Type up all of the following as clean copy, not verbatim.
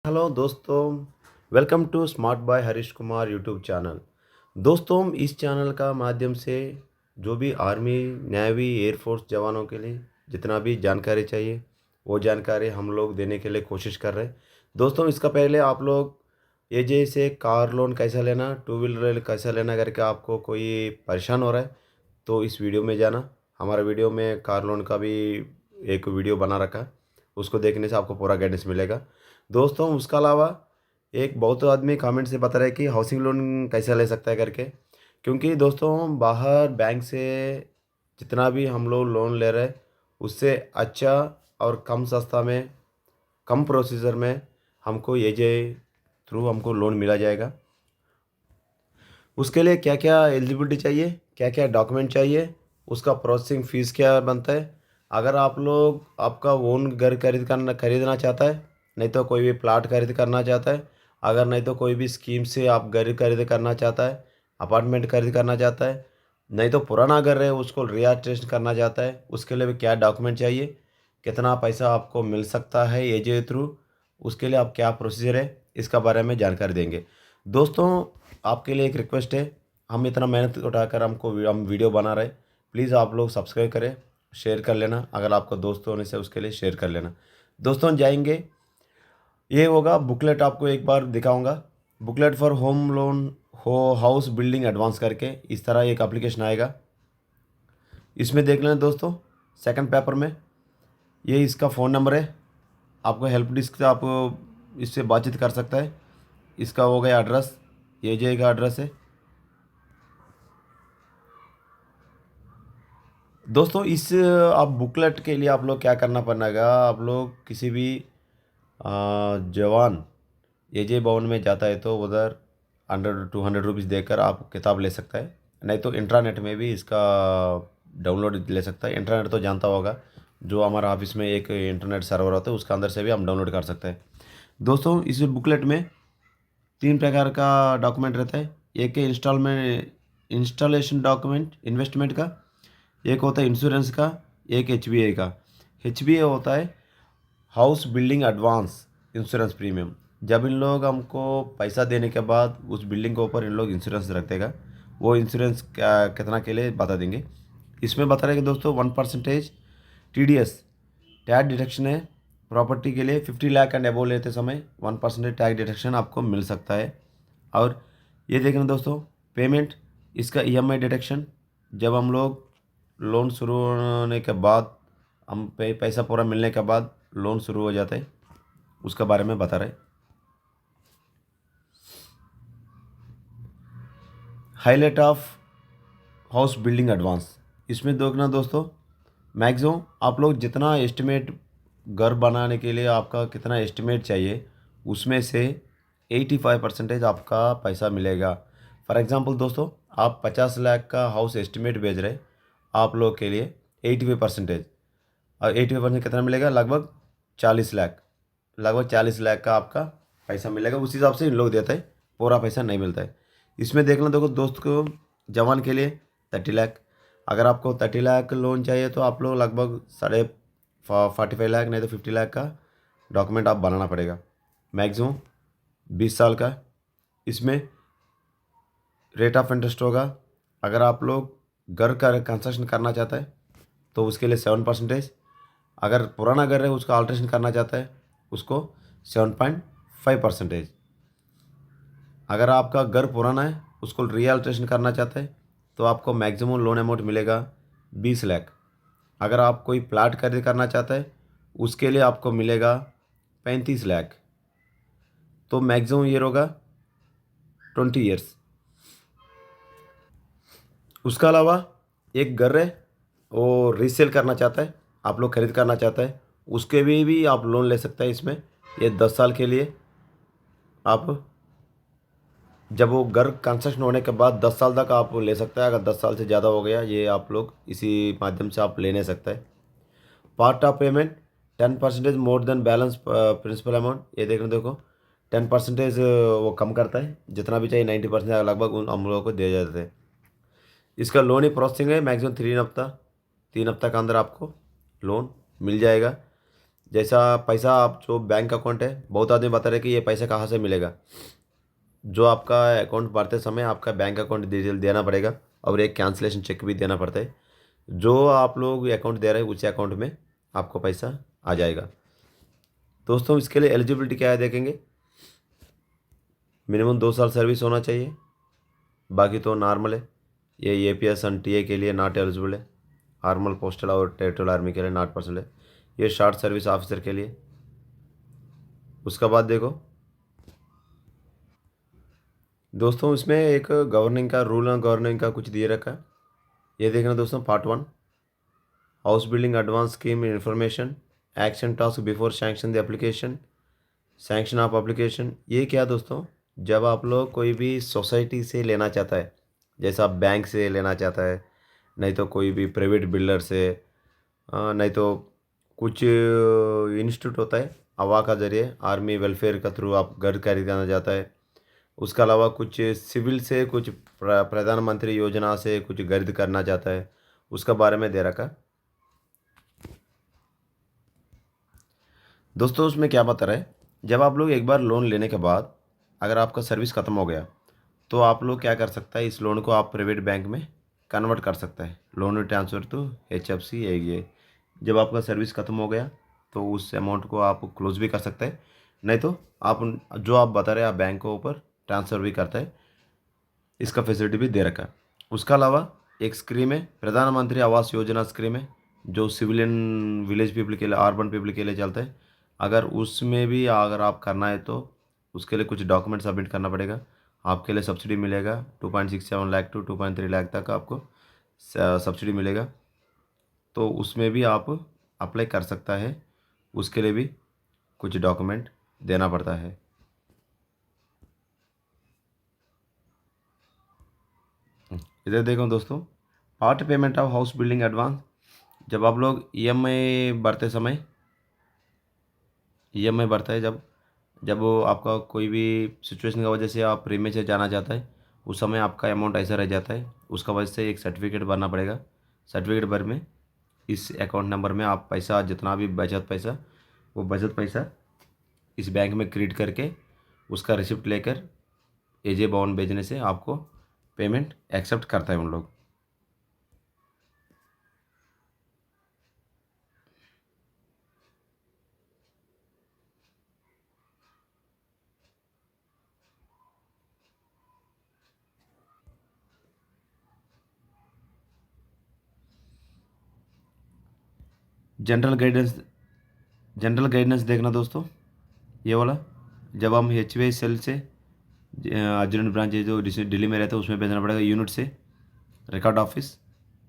Hello दोस्तों, welcome to smart by Harish Kumar YouTube channel. दोस्तों, इस चैनल का माध्यम से जो भी आर्मी, नेवी, एयरफोर्स जवानों के लिए जितना भी जानकारी चाहिए वो जानकारी हम लोग देने के लिए कोशिश कर रहे हैं। दोस्तों, इसका पहले आप लोग ये जैसे कार लोन कैसा लेना, टू व्हीलर कैसा लेना करके आपको कोई परेशान हो रहा है तो इस वीडियो में जाना। हमारा वीडियो में कार लोन का भी एक वीडियो बना रखा है, उसको देखने से आपको पूरा गाइडेंस मिलेगा। दोस्तों, उसके अलावा एक बहुत आदमी कमेंट से बता रहे हैं कि हाउसिंग लोन कैसे ले सकता है करके। क्योंकि दोस्तों, बाहर बैंक से जितना भी हम लोग लोन ले रहे हैं उससे अच्छा और कम सस्ता में, कम प्रोसीजर में हमको ये जे थ्रू हमको लोन मिला जाएगा। उसके लिए क्या क्या एलिजिबिलिटी चाहिए, क्या क्या डॉक्यूमेंट चाहिए, उसका प्रोसेसिंग फ़ीस क्या बनता है। अगर आप लोग आपका ओन घर खरीदना चाहता है, नहीं तो कोई भी प्लाट खरीद करना चाहता है, अगर नहीं तो कोई भी स्कीम से आप घर खरीद करना चाहता है, अपार्टमेंट खरीद करना चाहता है, नहीं तो पुराना घर है उसको रिएस्टेट करना चाहता है, उसके लिए भी क्या डॉक्यूमेंट चाहिए, कितना पैसा आपको मिल सकता है एजे थ्रू, उसके लिए आप क्या प्रोसीजर है, इसका बारे में जानकारी देंगे। दोस्तों, आपके लिए एक रिक्वेस्ट है, हम इतना मेहनत उठाकर हम वीडियो बना रहे, प्लीज़ आप लोग सब्सक्राइब करें, शेयर कर लेना, अगर आपको दोस्त होने से उसके लिए शेयर कर लेना। दोस्तों, जाएंगे, ये होगा बुकलेट, आपको एक बार दिखाऊंगा। बुकलेट फॉर होम लोन हो हाउस बिल्डिंग एडवांस करके इस तरह एक एप्लीकेशन आएगा, इसमें देख लेना दोस्तों। सेकंड पेपर में ये इसका फ़ोन नंबर है, आपको हेल्प डेस्क से आप इससे बातचीत कर सकता है। इसका हो गया एड्रेस, ये जे का एड्रेस है। दोस्तों, इस आप बुकलेट के लिए आप लोग क्या करना पड़ेगा, आप लोग किसी भी जवान एजे भवन में जाता है तो उधर 100-200 रुपीज़ देकर आप किताब ले सकता है, नहीं तो इंटरनेट में भी इसका डाउनलोड ले सकता है। इंटरनेट तो जानता होगा, जो हमारा ऑफिस में एक इंटरनेट सर्वर होता है उसका अंदर से भी हम डाउनलोड कर सकते हैं। दोस्तों, इस बुकलेट में 3 प्रकार का डॉक्यूमेंट रहता है। एक है इंस्टॉलेशन डॉक्यूमेंट इन्वेस्टमेंट का, एक होता है इंश्योरेंस का, एक एचबीए का। एचबीए होता है house building advance insurance premium. जब इन लोग हमको पैसा देने के बाद उस बिल्डिंग के ऊपर इन लोग इंश्योरेंस रख देगा, वो इंश्योरेंस कितना के लिए बता देंगे। इसमें बता रहे हैं कि दोस्तों 1% TDS टैक्स डिडक्शन है। प्रॉपर्टी के लिए 50 लाख एंड अबोव लेते समय 1% टैक्स डिडक्शन आपको मिल सकता है। और ये देखना दोस्तों, पेमेंट, इसका EMI डिडक्शन, जब हम लोग लोन शुरू होने के बाद, हम पैसा पूरा मिलने के बाद लोन शुरू हो जाता है, उसके बारे में बता रहे। Highlight of house building advance, इसमें देखना दोस्तों, मैक्सिमम आप लोग जितना एस्टिमेट घर बनाने के लिए आपका कितना एस्टिमेट चाहिए, उसमें से 85% आपका पैसा मिलेगा। फॉर एग्जांपल दोस्तों, आप 50 लाख का हाउस एस्टिमेट भेज रहे, आप लोग के लिए 85%, और 85% कितना मिलेगा, लगभग 40 लाख, लगभग 40 लाख का आपका पैसा मिलेगा। उस हिसाब से इन लोग देते हैं, पूरा पैसा नहीं मिलता है। इसमें देखना देखो दोस्त को, जवान के लिए 30 लाख, अगर आपको 30 लाख लोन चाहिए तो आप लोग लगभग 45 लाख नहीं तो 50 लाख का डॉक्यूमेंट आप बनाना पड़ेगा, मैक्सिमम 20 साल का। इसमें रेट ऑफ इंटरेस्ट होगा, अगर आप लोग घर का कंस्ट्रक्शन करना चाहता है तो उसके लिए 7%, अगर पुराना घर है उसका अल्ट्रेशन करना चाहता है उसको 7.5%, अगर आपका घर पुराना है उसको रीअल्ट्रेशन करना चाहता है तो आपको मैक्सिमम लोन अमाउंट मिलेगा 20 लाख। अगर आप कोई प्लाट खरीद करना चाहता है उसके लिए आपको मिलेगा 35 लाख, तो मैक्सिमम ईयर होगा 20 ईयर्स। उसके अलावा एक घर है वो रीसेल करना चाहता है, आप लोग खरीद करना चाहता है, उसके भी आप लोन ले सकते हैं। इसमें ये 10 साल के लिए, आप जब वो घर कंस्ट्रक्शन होने के बाद 10 साल तक आप ले सकते हैं। अगर 10 साल से ज़्यादा हो गया, ये आप लोग इसी माध्यम से आप ले नहीं सकते हैं। Part of payment 10% more than balance principal amount, ये देखो 10% वो कम करता है, जितना भी चाहिए 90% लगभग उन हम लोगों को दे जाते हैं। इसका लोन ही प्रोसेसिंग है, मैक्सिमम 3 हफ्ता, 3 हफ्ता के अंदर आपको लोन मिल जाएगा। जैसा पैसा आप जो बैंक अकाउंट है, बहुत आदमी बता रहे कि ये पैसा कहाँ से मिलेगा। जो आपका अकाउंट भरते समय आपका बैंक अकाउंट डिटेल देना पड़ेगा और एक कैंसिलेशन चेक भी देना पड़ता है। जो आप लोग अकाउंट दे रहे हैं उसी अकाउंट में आपको पैसा आ जाएगा। दोस्तों इसके लिए एलिजिबिलिटी क्या है देखेंगे। मिनिमम 2 साल सर्विस होना चाहिए, बाकी तो नॉर्मल है। ये एपीएस एंड टीए के लिए नॉट एलिजिबल है। आर्मल पोस्टल और टेरिटोरियल आर्मी के लिए नॉट पॉसिबल है। ये शॉर्ट सर्विस ऑफिसर के लिए। उसका बाद देखो दोस्तों, इसमें एक गवर्निंग का रूल एंड गवर्निंग का कुछ दिए रखा है। ये देखना दोस्तों, part 1 house building advance scheme information, action task before sanction the application, sanction of application. ये क्या दोस्तों, जब आप लोग कोई भी सोसाइटी से लेना चाहता है, जैसा आप बैंक से लेना चाहता है, नहीं तो कोई भी प्राइवेट बिल्डर से, नहीं तो कुछ इंस्टीट्यूट होता है हवा का जरिए आर्मी वेलफेयर का थ्रू आप घर खरीदना चाहता है। उसके अलावा कुछ सिविल से, कुछ प्रधानमंत्री योजना से कुछ खरीद करना चाहता है, उसका बारे में दे रखा। दोस्तों उसमें क्या बता रहा है, जब आप लोग एक बार लोन लेने के बाद अगर आपका सर्विस ख़त्म हो गया तो आप लोग क्या कर सकता है, इस लोन को आप प्राइवेट बैंक में कन्वर्ट कर सकता है। Loan transfer to HFC। ये जब आपका सर्विस ख़त्म हो गया तो उस अमाउंट को आप क्लोज भी कर सकते हैं, नहीं तो आप जो आप बता रहे हैं आप बैंक को ऊपर ट्रांसफ़र भी करता है। इसका फैसिलिटी भी दे रखा है। उसका अलावा एक स्कीम है प्रधानमंत्री आवास योजना स्कीम है, जो सिविलियन विलेज पीपल के लिए, अर्बन पीपल के लिए चलता है। अगर उसमें भी अगर आप करना है तो उसके लिए कुछ डॉक्यूमेंट सबमिट करना पड़ेगा। आपके लिए सब्सिडी मिलेगा 2.67 लाख टू 2.3 लाख तक आपको सब्सिडी मिलेगा। तो उसमें भी आप अप्लाई कर सकता है, उसके लिए भी कुछ डॉक्यूमेंट देना पड़ता है। इधर देखो दोस्तों, part payment of house building advance. जब आप लोग ईएमआई भरते समय, ईएमआई भरता है जब जब वो आपका कोई भी सिचुएशन की वजह से आप प्रीमियम से जाना चाहता है, उस समय आपका अमाउंट ऐसा रह जाता है, उसका वजह से एक सर्टिफिकेट भरना पड़ेगा। सर्टिफिकेट भर में इस अकाउंट नंबर में आप पैसा, जितना भी बचत पैसा, वो बचत पैसा इस बैंक में क्रेडिट करके उसका रिसिप्ट लेकर एजे भवन भेजने से आपको पेमेंट एक्सेप्ट करता है उन लोग। जनरल गाइडेंस, जनरल गाइडेंस देखना दोस्तों, ये वाला जब हम HVI सेल से अर्जेंट ब्रांच है जो दिल्ली में रहता है उसमें भेजना पड़ेगा, यूनिट से रिकॉर्ड ऑफिस,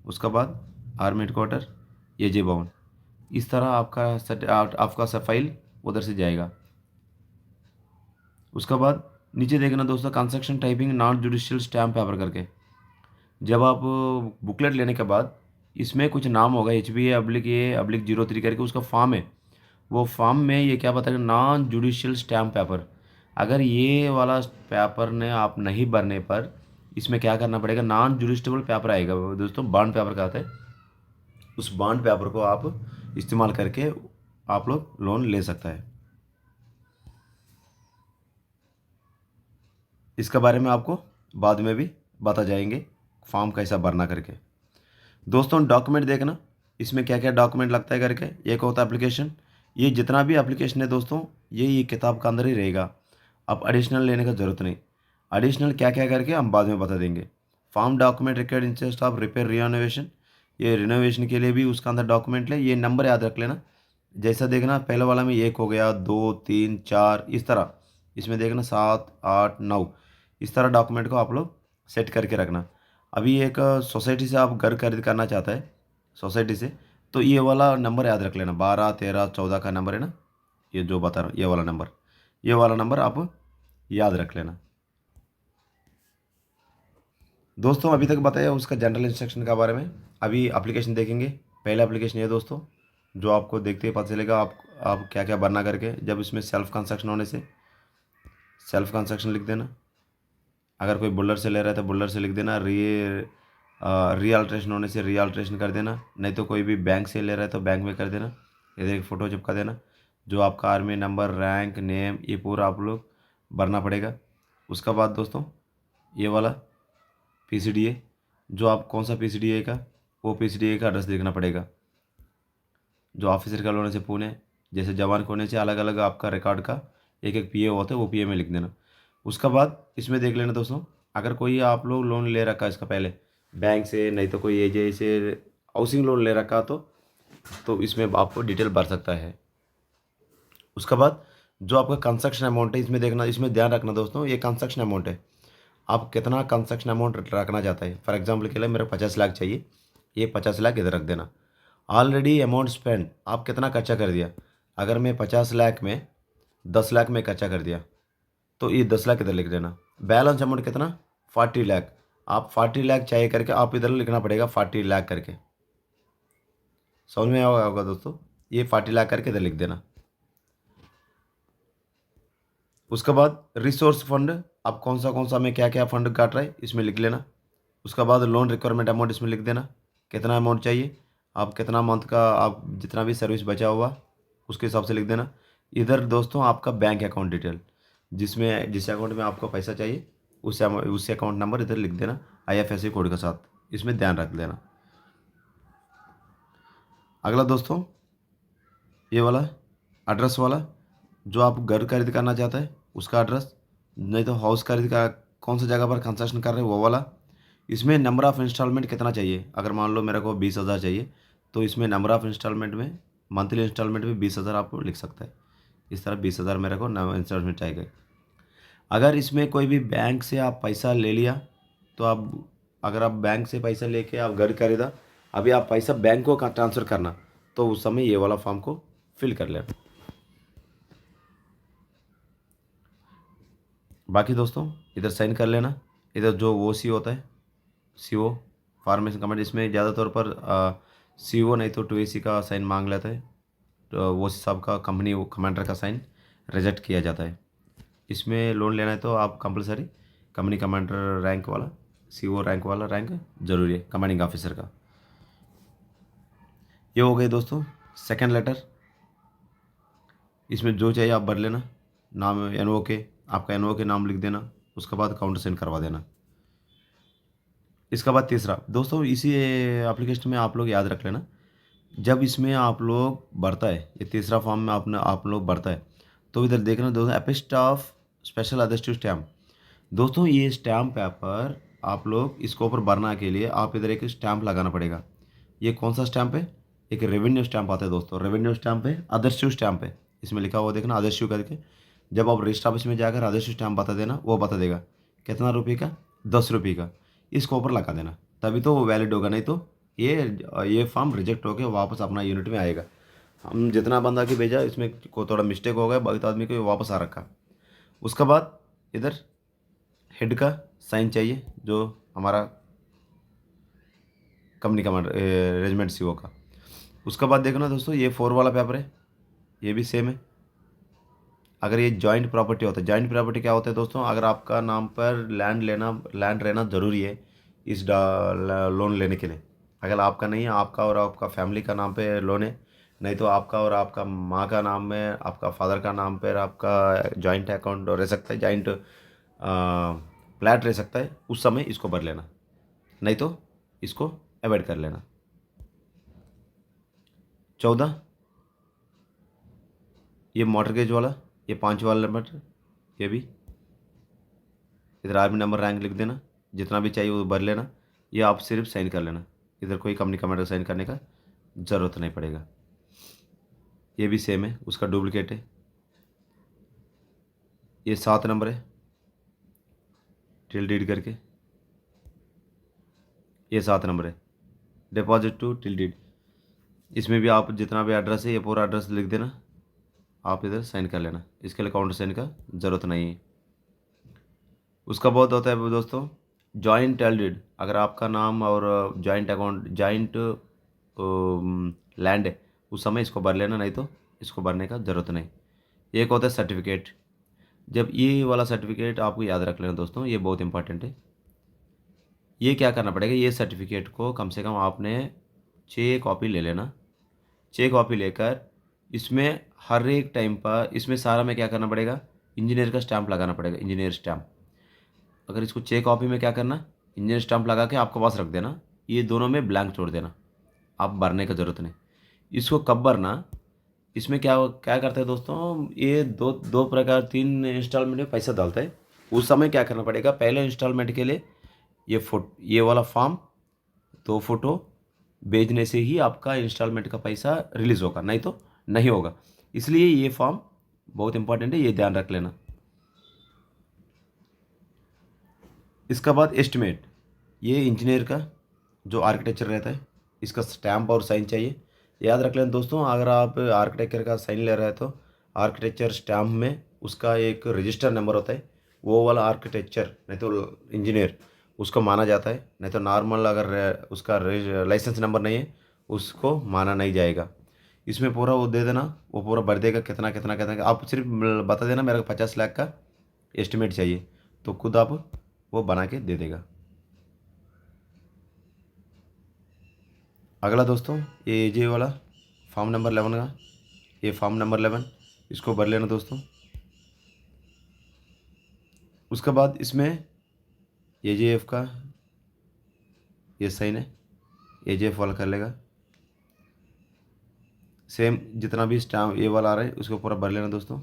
उसके बाद आर्मी हेडक्वार्टर, एजे भवन। इस तरह आपका फाइल उधर से जाएगा। उसके बाद नीचे देखना दोस्तों, construction typing non judicial stamp paper करके। जब आप बुकलेट लेने के बाद इसमें कुछ नाम होगा, HBA/A/03 करके उसका फॉर्म है। वो फॉर्म में ये क्या बताएगा, नॉन जुडिशियल स्टैम्प पेपर। अगर ये वाला पेपर ने आप नहीं भरने पर इसमें क्या करना पड़ेगा, नॉन जुडिशबल पेपर आएगा दोस्तों, बॉन्ड पेपर का आता है। उस बॉन्ड पेपर को आप इस्तेमाल करके आप लोग लोन ले सकता है। इसके बारे में आपको बाद में भी बता जाएंगे फॉर्म कैसा भरना करके। दोस्तों डॉक्यूमेंट देखना, इसमें क्या क्या डॉक्यूमेंट लगता है करके। एक होता है एप्लीकेशन। ये जितना भी एप्लीकेशन है दोस्तों, ये किताब का अंदर ही रहेगा, आप एडिशनल लेने का ज़रूरत नहीं। एडिशनल क्या क्या करके हम बाद में बता देंगे। Form document required interest of repair renovation, ये रिनोवेशन के लिए भी उसका अंदर डॉक्यूमेंट ले, ये नंबर याद रख लेना। जैसा देखना पहले वाला में 1 हो गया, 2, 3, 4, इस तरह इसमें देखना 7, 8, 9, इस तरह डॉक्यूमेंट को आप लोग सेट करके रखना। अभी एक सोसाइटी से आप घर खरीद करना चाहता है सोसाइटी से, तो ये वाला नंबर याद रख लेना, 12, 13, 14 का नंबर है ना, ये जो बता रहा हूँ, ये वाला नंबर आप याद रख लेना। दोस्तों अभी तक बताया उसका जनरल इंस्ट्रक्शन के बारे में। अभी एप्लीकेशन देखेंगे। पहला एप्लीकेशन ये दोस्तों, जो आपको देखते ही पता चलेगा आप क्या क्या भरना करके। जब इसमें सेल्फ कंस्ट्रक्शन होने से सेल्फ कंस्ट्रक्शन लिख देना। अगर कोई बुल्डर से ले रहा है तो बुल्डर से लिख देना। री अल्ट्रेशन होने से री अल्ट्रेशन कर देना, नहीं तो कोई भी बैंक से ले रहा है तो बैंक में कर देना। इधर एक फ़ोटो चिपका देना। जो आपका आर्मी नंबर, रैंक, नेम, ये पूरा आप लोग भरना पड़ेगा। उसका बाद दोस्तों ये वाला पीसीडीए, जो आप कौन सा पीसीडीए का, वो पीसीडीए का एड्रेस लिखना पड़ेगा। जो ऑफिसर का होने से पुणे, जैसे जवान के होने से अलग अलग आपका रिकॉर्ड का एक एक पीए होता है, वो पीए में लिख देना। उसका बाद इसमें देख लेना दोस्तों, अगर कोई आप लोग लोन ले रखा है इसका पहले बैंक से, नहीं तो कोई एजे से हाउसिंग लोन ले रखा तो इसमें आपको डिटेल भर सकता है। उसका बाद जो आपका कंस्ट्रक्शन अमाउंट है, इसमें देखना, इसमें ध्यान रखना दोस्तों, ये कंस्ट्रक्शन अमाउंट है, आप कितना कंस्ट्रक्शन अमाउंट रखना चाहता है। फॉर एग्जांपल के लिए मेरे 50 लाख चाहिए, ये 50 लाख इधर रख देना। ऑलरेडी अमाउंट स्पेंड, आप कितना खर्चा कर दिया, अगर मैं 50 लाख में 10 लाख में खर्चा कर दिया तो ये 10 लाख इधर लिख देना। बैलेंस अमाउंट कितना, 40 लाख, आप 40 लाख चाहिए करके आप इधर लिखना पड़ेगा 40 लाख करके। समझ में आया होगा दोस्तों, ये 40 लाख करके इधर लिख देना। उसके बाद रिसोर्स फंड, आप कौन सा में क्या क्या फंड काट रहा है इसमें लिख लेना। उसका बाद लोन रिक्वायरमेंट अमाउंट इसमें लिख देना, कितना अमाउंट चाहिए, आप कितना मंथ का, आप जितना भी सर्विस बचा हुआ उसके हिसाब से लिख देना। इधर दोस्तों आपका बैंक अकाउंट डिटेल, जिस अकाउंट में आपको पैसा चाहिए उस अकाउंट नंबर इधर लिख देना आईएफएससी कोड के साथ, इसमें ध्यान रख देना। अगला दोस्तों ये वाला एड्रेस वाला, जो आप घर खरीद करना चाहता है उसका एड्रेस, नहीं तो हाउस खरीद का कौन सा जगह पर कंस्ट्रक्शन कर रहे हैं वो वाला। इसमें नंबर ऑफ़ इंस्टॉलमेंट कितना चाहिए, अगर मान लो मेरे को 20,000 चाहिए तो इसमें नंबर ऑफ़ इंस्टॉलमेंट में मंथली इंस्टॉलमेंट में 20,000 आप लिख सकता है। इस तरह 20,000 मेरे को इंस्टॉलमेंट चाहिए। अगर इसमें कोई भी बैंक से आप पैसा ले लिया तो आप, अगर आप बैंक से पैसा लेके आप घर खरीदा, अभी आप पैसा बैंक को ट्रांसफ़र करना, तो उस समय ये वाला फॉर्म को फिल कर लेना। बाकी दोस्तों इधर साइन कर लेना। इधर जो वो सी होता है, सीओ फार्मेशन कमेंट, इसमें ज़्यादातौर पर सीओ नहीं तो 2AC का साइन मांग लेता है, तो वो साहब का कंपनी कमांडर का साइन रिजेक्ट किया जाता है। इसमें लोन लेना है तो आप कंपलसरी कंपनी कमांडर रैंक वाला, सीओ रैंक वाला रैंक ज़रूरी है कमांडिंग ऑफिसर का। ये हो गई दोस्तों सेकंड लेटर। इसमें जो चाहिए आप भर लेना, नाम एनओ के, आपका एनओ के नाम लिख देना, उसके बाद काउंटर सेंड करवा देना। इसके बाद तीसरा दोस्तों, इसी एप्लीकेशन में आप लोग याद रख लेना, जब इसमें आप लोग भरता है, ये तीसरा फॉर्म में आप लोग भरता है, तो इधर देखना दोस्तों एपिस्ट ऑफ स्पेशल अदर्स स्टैम्प। दोस्तों ये स्टैम्प पेपर आप लोग इसके ऊपर भरना के लिए आप इधर एक स्टैम्प लगाना पड़ेगा। ये कौन सा स्टैम्प है, एक रेवेन्यू स्टैम्प आता है दोस्तों, रेवेन्यू स्टैम्प है, अदर्स स्टैम्प है, इसमें लिखा हुआ देखना अदर्स करके। जब आप रजिस्टर ऑफिस में जाकर अदर्स स्टैम्प बता देना, वो बता देगा कितना रुपये का, 10 रुपये का, इसके ऊपर लगा देना, तभी तो वो वैलिड होगा, नहीं तो ये फॉर्म रिजेक्ट होकर वापस अपना यूनिट में आएगा। हम जितना बंदा की भेजा इसमें को थोड़ा मिस्टेक हो गया, बहुत आदमी को ये वापस आ रखा। उसके बाद इधर हेड का साइन चाहिए, जो हमारा कंपनी कमांडर रेजिमेंट सीओ का। उसके बाद देखना दोस्तों ये 4 वाला पेपर है, ये भी सेम है। अगर ये जॉइंट प्रॉपर्टी होता है, जॉइंट प्रॉपर्टी क्या होता है दोस्तों, अगर आपका नाम पर लैंड रहना ज़रूरी है इस लोन लेने के लिए। अगर आपका नहीं है, आपका और आपका फैमिली का नाम पे लोन है, नहीं तो आपका और आपका माँ का नाम में, आपका फादर का नाम पर आपका जॉइंट अकाउंट रह सकता है, जॉइंट प्लाट रह सकता है, उस समय इसको भर लेना, नहीं तो इसको अवॉइड कर लेना। 14 ये मॉर्टगेज वाला, ये 5 वाला नंबर, ये भी इधर आर्मी नंबर रैंक लिख देना, जितना भी चाहिए वो भर लेना, ये आप सिर्फ साइन कर लेना, इधर कोई कंपनी कमांडर साइन करने का ज़रूरत नहीं पड़ेगा। ये भी सेम है, उसका डुप्लीकेट है। ये 7 नंबर है टिल डीड करके, ये 7 नंबर है डिपॉजिट टू टिल डीड। इसमें भी आप जितना भी एड्रेस है ये पूरा एड्रेस लिख देना, आप इधर साइन कर लेना, इसके लिए काउंटर साइन का ज़रूरत नहीं है। उसका बहुत होता है दोस्तों जॉइंट टिल डीड, अगर आपका नाम और जॉइंट अकाउंट जॉइंट लैंड है उस समय इसको भर लेना, नहीं तो इसको भरने का ज़रूरत नहीं। एक होता है सर्टिफिकेट, जब ये वाला सर्टिफिकेट आपको याद रख लेना दोस्तों, ये बहुत इंपॉर्टेंट है। ये क्या करना पड़ेगा, ये सर्टिफिकेट को कम से कम आपने 6 कॉपी ले लेना। 6 कॉपी लेकर इसमें हर एक टाइम पर इसमें सारा में क्या करना पड़ेगा, इंजीनियर का स्टैंप लगाना पड़ेगा, इंजीनियर स्टैंप। अगर इसको चेक कॉपी में क्या करना, इंजीनियर स्टैंप लगा के आपके पास रख देना, ये दोनों में ब्लैंक छोड़ देना, आप भरने का ज़रूरत नहीं। इसको कब भरना, इसमें क्या क्या करते हैं दोस्तों, ये दो दो प्रकार 3 इंस्टॉलमेंट में पैसा डालता है। उस समय क्या करना पड़ेगा, पहले इंस्टॉलमेंट के लिए ये वाला फॉर्म 2 फोटो भेजने से ही आपका इंस्टॉलमेंट का पैसा रिलीज़ होगा, नहीं तो नहीं होगा। इसलिए ये फॉर्म बहुत इंपॉर्टेंट है, ये ध्यान रख लेना। इसका बाद एस्टिमेट, ये इंजीनियर का जो आर्किटेक्चर रहता है, इसका स्टैम्प और साइन चाहिए। याद रख लेना दोस्तों, अगर आप आर्किटेक्चर का साइन ले रहे हैं तो आर्किटेक्चर स्टैम्प में उसका एक रजिस्टर नंबर होता है, वो वाला आर्किटेक्चर नहीं तो इंजीनियर उसको माना जाता है, नहीं तो नॉर्मल अगर उसका लाइसेंस नंबर नहीं है उसको माना नहीं जाएगा। इसमें पूरा वो दे देना, वो पूरा भर देगा कितना कितना कितना, आप सिर्फ बता देना मेरे को 50 लाख का एस्टिमेट चाहिए, तो खुद आप वो बना के दे देगा। अगला दोस्तों, ये वाला फॉर्म नंबर 11 का, ये फॉर्म नंबर 11 इसको भर लेना दोस्तों। उसके बाद इसमें एजेएफ का ये साइन है, एजेएफ वाला कर लेगा। सेम जितना भी स्टैम्प ये वाला आ रहा है उसको पूरा भर लेना दोस्तों।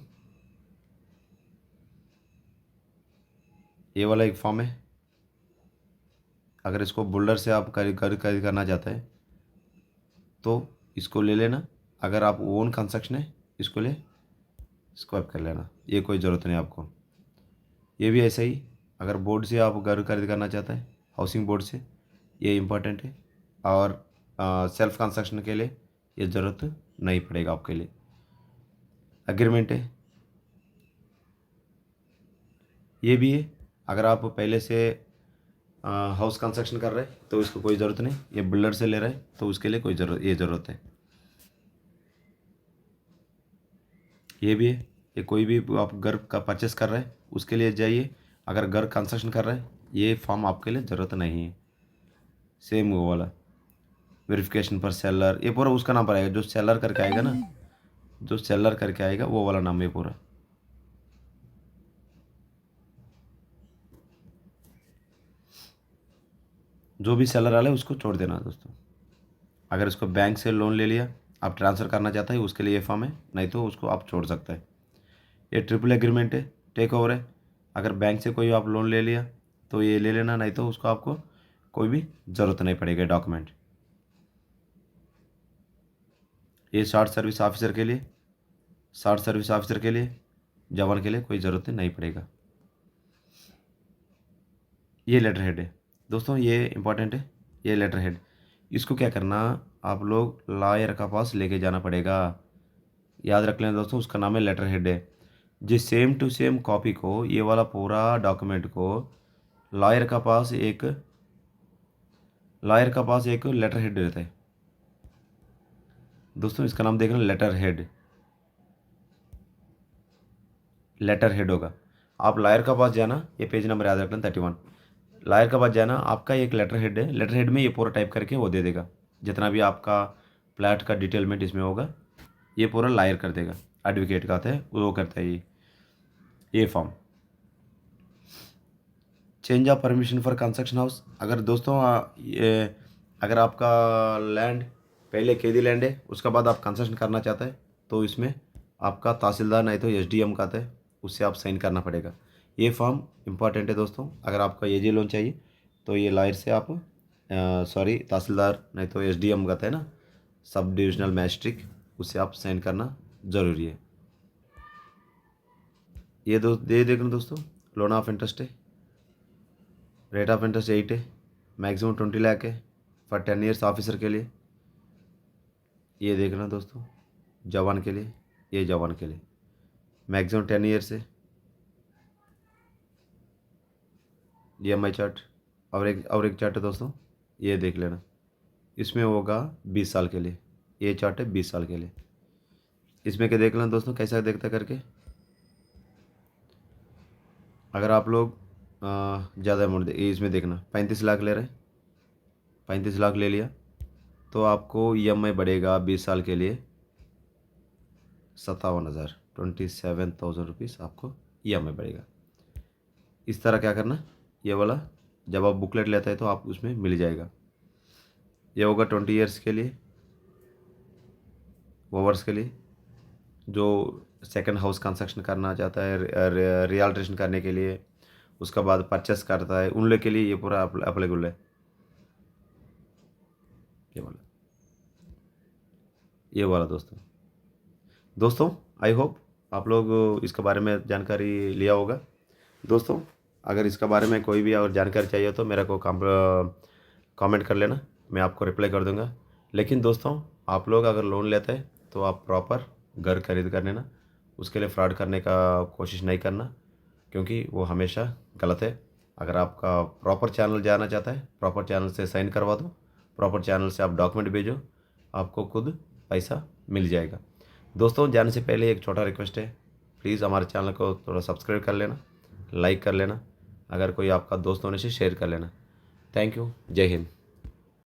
ये वाला एक फॉर्म है, अगर इसको बुल्डर से आप खरीद करना चाहते हैं तो इसको ले लेना, अगर आप ओन कंस्ट्रक्शन है इसको ले स्क्रैप कर लेना, ये कोई ज़रूरत नहीं आपको। ये भी ऐसा ही, अगर बोर्ड से आप घर खरीद करना चाहते हैं हाउसिंग बोर्ड से, ये इम्पोर्टेंट है। और सेल्फ कंस्ट्रक्शन के लिए ये ज़रूरत नहीं पड़ेगा आपके लिए। एग्रीमेंट है, ये भी है, अगर आप पहले से हाउस कंस्ट्रक्शन कर रहे हैं तो इसको कोई ज़रूरत नहीं, ये बिल्डर से ले रहे हैं तो उसके लिए कोई ज़रूरत है। ये भी है, ये कोई भी आप घर का परचेस कर रहे हैं उसके लिए जाइए, अगर घर कंस्ट्रक्शन कर रहे हैं ये फॉर्म आपके लिए ज़रूरत नहीं है। सेम वो वाला वेरिफिकेशन पर सेलर, ये पूरा उसका नाम पर आएगा, जो सेलर करके आएगा ना, जो सेलर करके आएगा वो वाला नाम है पूरा। जो भी सेलर वाला है उसको छोड़ देना दोस्तों। अगर इसको बैंक से लोन ले लिया, आप ट्रांसफ़र करना चाहते हैं उसके लिए ये फॉर्म है, नहीं तो उसको आप छोड़ सकते हैं। ये ट्रिपल एग्रीमेंट है, टेक ओवर है, अगर बैंक से कोई आप लोन ले लिया तो ये ले लेना, नहीं तो उसको आपको कोई भी ज़रूरत नहीं पड़ेगा डॉक्यूमेंट। ये शॉर्ट सर्विस ऑफिसर के लिए, शॉर्ट सर्विस ऑफिसर के लिए, जवान के लिए कोई ज़रूरत नहीं पड़ेगा। ये लेटर हेड है दोस्तों, ये इंपॉर्टेंट है, ये लेटर हेड, इसको क्या करना, आप लोग लॉयर का पास लेके जाना पड़ेगा। याद रख लें दोस्तों, उसका नाम है लेटर हेड है। जिस सेम टू सेम कॉपी को, ये वाला पूरा डॉक्यूमेंट को लॉयर का पास एक लेटर हेड रहता है दोस्तों, इसका नाम देखना लेटर हेड होगा। आप लॉयर का पास जाना, ये पेज नंबर याद रखना 31, लॉयर के पास जाना, आपका एक लेटर हेड है, लेटर हेड में ये पूरा टाइप करके वो दे देगा, जितना भी आपका प्लाट का डिटेलमेंट इसमें होगा ये पूरा लॉयर कर देगा, एडवोकेट का आता है वो करता है। ये form change of permission for construction house, अगर दोस्तों अगर आपका लैंड पहले केदी लैंड है उसके बाद आप कंस्ट्रक्शन करना चाहते हैं तो इसमें आपका तहसीलदार नहीं तो एसडीएम का आता है, उससे आप साइन करना पड़ेगा। ये फॉर्म इंपॉर्टेंट है दोस्तों, अगर आपका एजी लोन चाहिए तो ये लॉयर से आप तहसीलदार नहीं तो एसडीएम का आता है ना, सब डिविजनल मैजिस्ट्रेट, उससे आप साइन करना ज़रूरी है। ये देखना दोस्तों, लोन ऑफ इंटरेस्ट है, रेट ऑफ इंटरेस्ट 8 है, मैक्सिमम 20 लाख है फॉर 10 ईयर्स ऑफिसर के लिए। ये देखना दोस्तों, जवान के लिए, ये जवान के लिए मैक्सिमम 10 ईयर्स है। EMI चार्ट और एक चार्ट है दोस्तों, ये देख लेना, इसमें होगा 20 साल के लिए, ये चार्ट है 20 साल के लिए। इसमें क्या देख लेना दोस्तों कैसा देखता करके। अगर आप लोग ज़्यादा अमाउंट इसमें देखना 35 लाख ले रहे हैं, 35 लाख ले लिया तो आपको EMI बढ़ेगा 20 साल के लिए 57,000 27,000 रुपीज़ आपको EMI पड़ेगा। इस तरह क्या करना, ये वाला जब आप बुकलेट लेते हैं तो आप उसमें मिल जाएगा। ये होगा 20 ईयर्स के लिए, ओवर्स के लिए, जो सेकंड हाउस कंस्ट्रक्शन करना चाहता है, रियल्ट्रेशन करने के लिए, उसका बाद परचेस करता है, उन लोग के लिए ये पूरा अप्लीकेबल है। ये वाला दोस्तों आई होप आप लोग इसके बारे में जानकारी लिया होगा। दोस्तों अगर इसके बारे में कोई भी और जानकारी चाहिए तो मेरे को कमेंट कर लेना, मैं आपको रिप्लाई कर दूंगा। लेकिन दोस्तों आप लोग अगर लोन लेते हैं तो आप प्रॉपर घर खरीद कर लेना, उसके लिए फ्रॉड करने का कोशिश नहीं करना, क्योंकि वो हमेशा गलत है। अगर आपका प्रॉपर चैनल जाना चाहता है, प्रॉपर चैनल से साइन करवा दो, प्रॉपर चैनल से आप डॉक्यूमेंट भेजो, आपको खुद पैसा मिल जाएगा। दोस्तों जाने से पहले एक छोटा रिक्वेस्ट है, प्लीज़ हमारे चैनल को थोड़ा सब्सक्राइब कर लेना, लाइक कर लेना, अगर कोई आपका दोस्त होने से शेयर कर लेना। थैंक यू, जय हिंद।